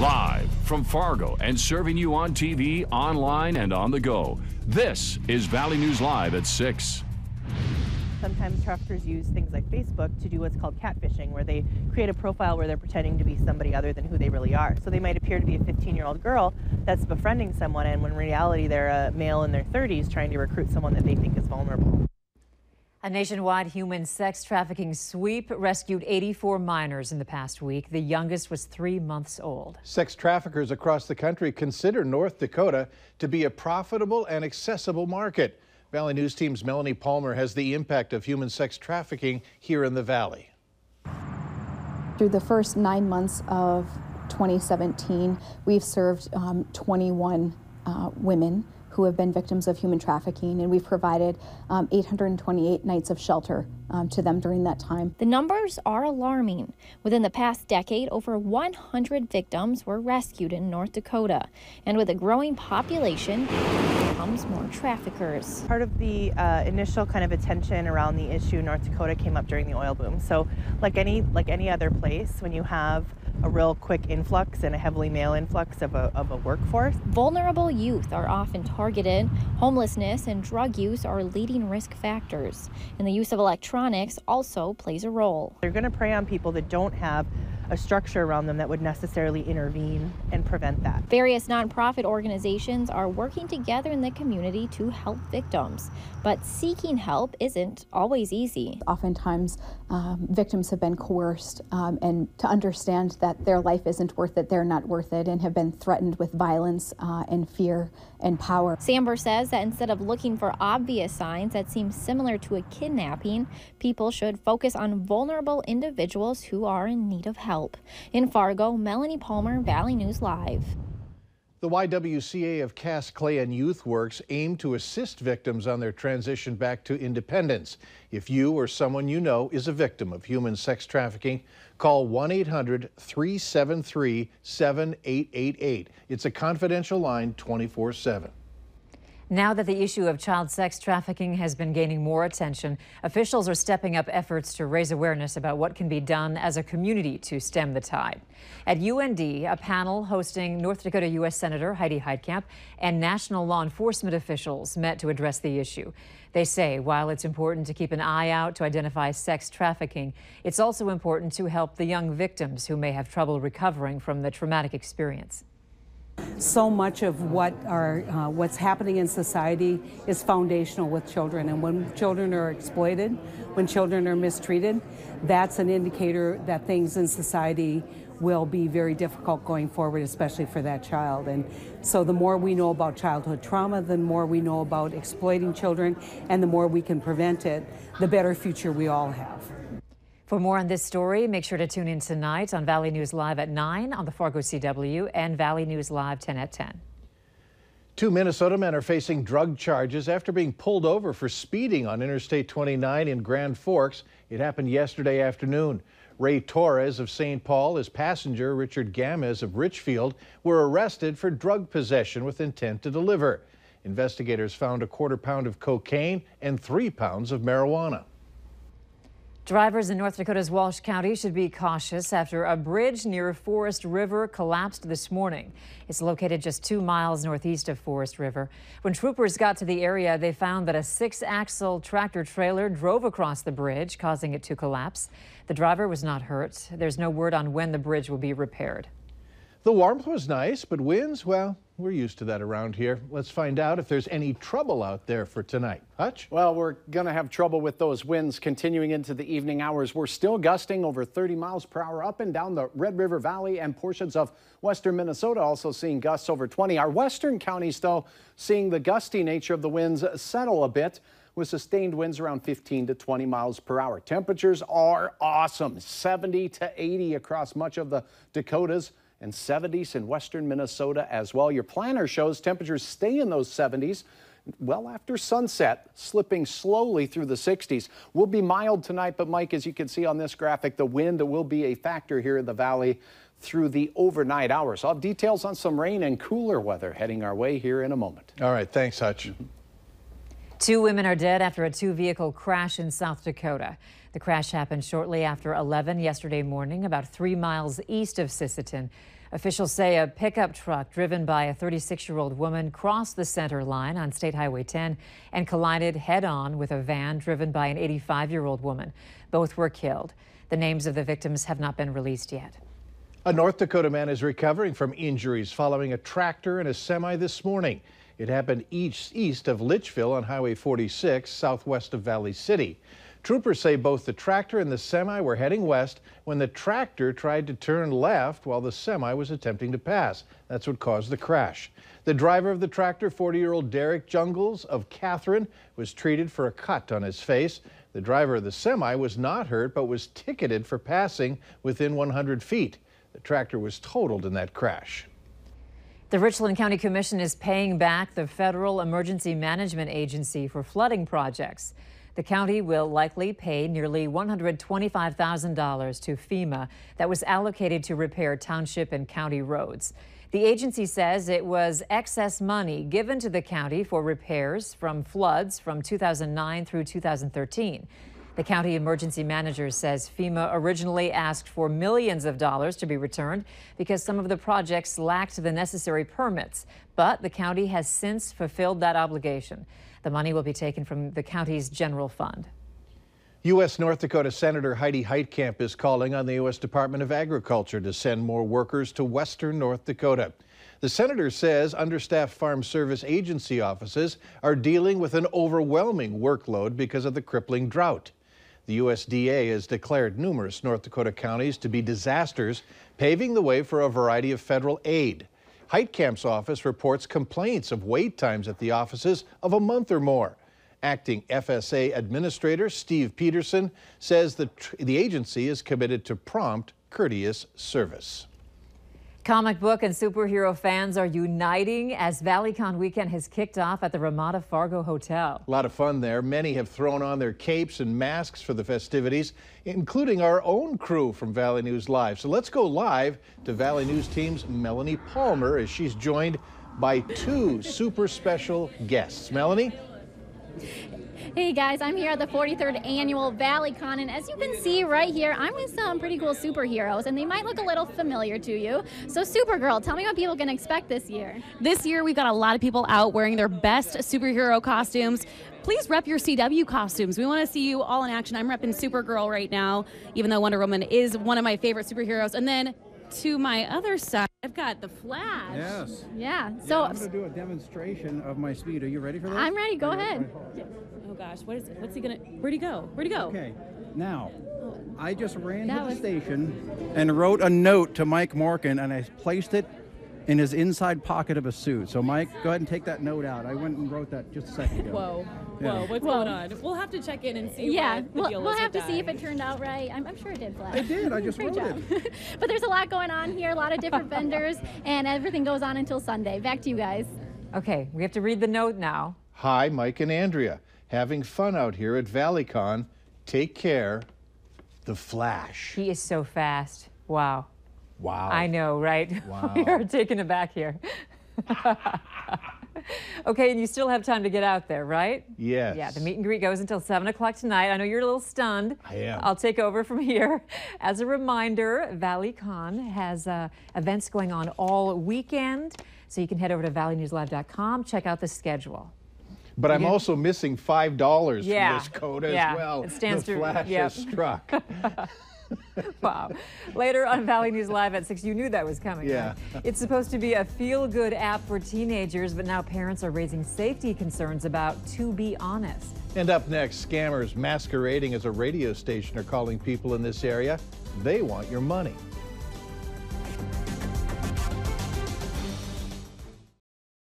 Live from Fargo and serving you on TV, online, and on the go. This is Valley News Live at 6. Sometimes traffickers use things like Facebook to do what's called catfishing, where they create a profile where they're pretending to be somebody other than who they really are. So they might appear to be a 15-year-old girl that's befriending someone, and when in reality they're a male in their 30s trying to recruit someone that they think is vulnerable. A nationwide human sex trafficking sweep rescued 84 minors in the past week. The youngest was 3 months old. Sex traffickers across the country consider North Dakota to be a profitable and accessible market. Valley News Team's Melanie Palmer has the impact of human sex trafficking here in the Valley. Through the first 9 months of 2017, we've served 21 women who have been victims of human trafficking, and we've provided 828 nights of shelter to them during that time. The numbers are alarming. Within the past decade, over 100 victims were rescued in North Dakota. And with a growing population, comes more traffickers. Part of the initial kind of attention around the issue in North Dakota came up during the oil boom. So like any other place, when you have a real quick influx and a heavily male influx of a workforce. Vulnerable youth are often targeted. Homelessness and drug use are leading risk factors. And the use of electronics also plays a role. They're going to prey on people that don't have a structure around them that would necessarily intervene and prevent that. Various nonprofit organizations are working together in the community to help victims, but seeking help isn't always easy. Oftentimes, victims have been coerced and to understand that their life isn't worth it, they're not worth it, and have been threatened with violence and fear and power. Samber says that instead of looking for obvious signs that seem similar to a kidnapping, people should focus on vulnerable individuals who are in need of help. In Fargo, Melanie Palmer, Valley News Live. The YWCA of Cass Clay and YouthWorks aim to assist victims on their transition back to independence. If you or someone you know is a victim of human sex trafficking, call 1-800-373-7888. It's a confidential line 24/7. Now that the issue of child sex trafficking has been gaining more attention, officials are stepping up efforts to raise awareness about what can be done as a community to stem the tide. At UND, a panel hosting North Dakota U.S. Senator Heidi Heitkamp and national law enforcement officials met to address the issue. They say while it's important to keep an eye out to identify sex trafficking, it's also important to help the young victims who may have trouble recovering from the traumatic experience. So much of what's happening in society is foundational with children, and when children are exploited, when children are mistreated, that's an indicator that things in society will be very difficult going forward, especially for that child. And so the more we know about childhood trauma, the more we know about exploiting children, and the more we can prevent it, the better future we all have. For more on this story, make sure to tune in tonight on Valley News Live at 9 on the Fargo CW and Valley News Live 10 at 10. 2 Minnesota men are facing drug charges after being pulled over for speeding on Interstate 29 in Grand Forks. It happened yesterday afternoon. Ray Torres of St. Paul, his passenger Richard Gamez of Richfield were arrested for drug possession with intent to deliver. Investigators found a quarter pound of cocaine and 3 pounds of marijuana. Drivers in North Dakota's Walsh County should be cautious after a bridge near Forest River collapsed this morning. It's located just 2 miles northeast of Forest River. When troopers got to the area, they found that a 6-axle tractor trailer drove across the bridge, causing it to collapse. The driver was not hurt. There's no word on when the bridge will be repaired. The warmth was nice, but winds, well, we're used to that around here. Let's find out if there's any trouble out there for tonight. Hutch? Well, we're going to have trouble with those winds continuing into the evening hours. We're still gusting over 30 miles per hour up and down the Red River Valley and portions of western Minnesota, also seeing gusts over 20. Our western counties, though, seeing the gusty nature of the winds settle a bit, with sustained winds around 15 to 20 miles per hour. Temperatures are awesome, 70 to 80 across much of the Dakotas, and 70s in western Minnesota as well. Your planner shows temperatures stay in those 70s well after sunset, slipping slowly through the 60s. We'll be mild tonight, but Mike, as you can see on this graphic, the wind will be a factor here in the valley through the overnight hours. I'll have details on some rain and cooler weather heading our way here in a moment. All right, thanks, Hutch. 2 women are dead after a 2-vehicle crash in South Dakota. The crash happened shortly after 11 yesterday morning, about 3 miles east of Sisseton. Officials say a pickup truck driven by a 36-year-old woman crossed the center line on State Highway 10 and collided head-on with a van driven by an 85-year-old woman. Both were killed. The names of the victims have not been released yet. A North Dakota man is recovering from injuries following a tractor and a semi this morning. It happened east of Litchfield on Highway 46, southwest of Valley City. Troopers say both the tractor and the semi were heading west when the tractor tried to turn left while the semi was attempting to pass. That's what caused the crash. The driver of the tractor, 40-year-old Derek Jungles of Catherine, was treated for a cut on his face. The driver of the semi was not hurt but was ticketed for passing within 100 feet. The tractor was totaled in that crash. The Richland County Commission is paying back the Federal Emergency Management Agency for flooding projects. The county will likely pay nearly $125,000 to FEMA that was allocated to repair township and county roads. The agency says it was excess money given to the county for repairs from floods from 2009 through 2013. The county emergency manager says FEMA originally asked for millions of dollars to be returned because some of the projects lacked the necessary permits, but the county has since fulfilled that obligation. The money will be taken from the county's general fund. U.S. North Dakota Senator Heidi Heitkamp is calling on the U.S. Department of Agriculture to send more workers to western North Dakota. The senator says understaffed Farm Service Agency offices are dealing with an overwhelming workload because of the crippling drought. The USDA has declared numerous North Dakota counties to be disasters, paving the way for a variety of federal aid. Heitkamp's office reports complaints of wait times at the offices of a month or more. Acting FSA Administrator Steve Peterson says the agency is committed to prompt, courteous service. Comic book and superhero fans are uniting as ValleyCon weekend has kicked off at the Ramada Fargo Hotel. A lot of fun there. Many have thrown on their capes and masks for the festivities, including our own crew from Valley News Live. So let's go live to Valley News team's Melanie Palmer as she's joined by 2 super special guests. Melanie? Hey guys, I'm here at the 43rd annual ValleyCon, and as you can see right here, I'm with some pretty cool superheroes, and they might look a little familiar to you. So Supergirl, tell me what people can expect this year. This year we've got a lot of people out wearing their best superhero costumes. Please rep your CW costumes. We want to see you all in action. I'm repping Supergirl right now, even though Wonder Woman is one of my favorite superheroes. And then to my other side, I've got the Flash. Yes. Yeah. So I'm going to do a demonstration of my speed. Are you ready for this? I'm ready. Go ahead. Oh gosh, what's he gonna? Where'd he go? Okay. Now, I just ran to the station and wrote a note to Mike Morgan, and I placed it in his inside pocket of a suit. So Mike, go ahead and take that note out. I went and wrote that just a second ago. Whoa, what's going on? We'll have to check in and see. Yeah, what the deal we'll is have to with see that. if it turned out right. I'm sure it did, Flash. It did. I just Great wrote job. it. But there's a lot going on here, a lot of different vendors, and everything goes on until Sunday. Back to you guys. Okay, we have to read the note now. Hi, Mike and Andrea. Having fun out here at ValleyCon. Take care. The Flash. He is so fast. Wow. Wow. I know, right? Wow. We are taken aback here. Okay, and you still have time to get out there, right? Yes. Yeah, the meet and greet goes until 7 o'clock tonight. I know you're a little stunned. I am. I'll take over from here. As a reminder, ValleyCon has events going on all weekend, so you can head over to valleynewslive.com, check out the schedule. But I'm also missing $5 Yeah. from this code as Yeah. well. It stands the to- Flash yep. has struck. Wow. Later on Valley News Live at 6, you knew that was coming. Yeah. Right? It's supposed to be a feel-good app for teenagers, but now parents are raising safety concerns about To Be Honest. And up next, scammers masquerading as a radio station are calling people in this area. They want your money.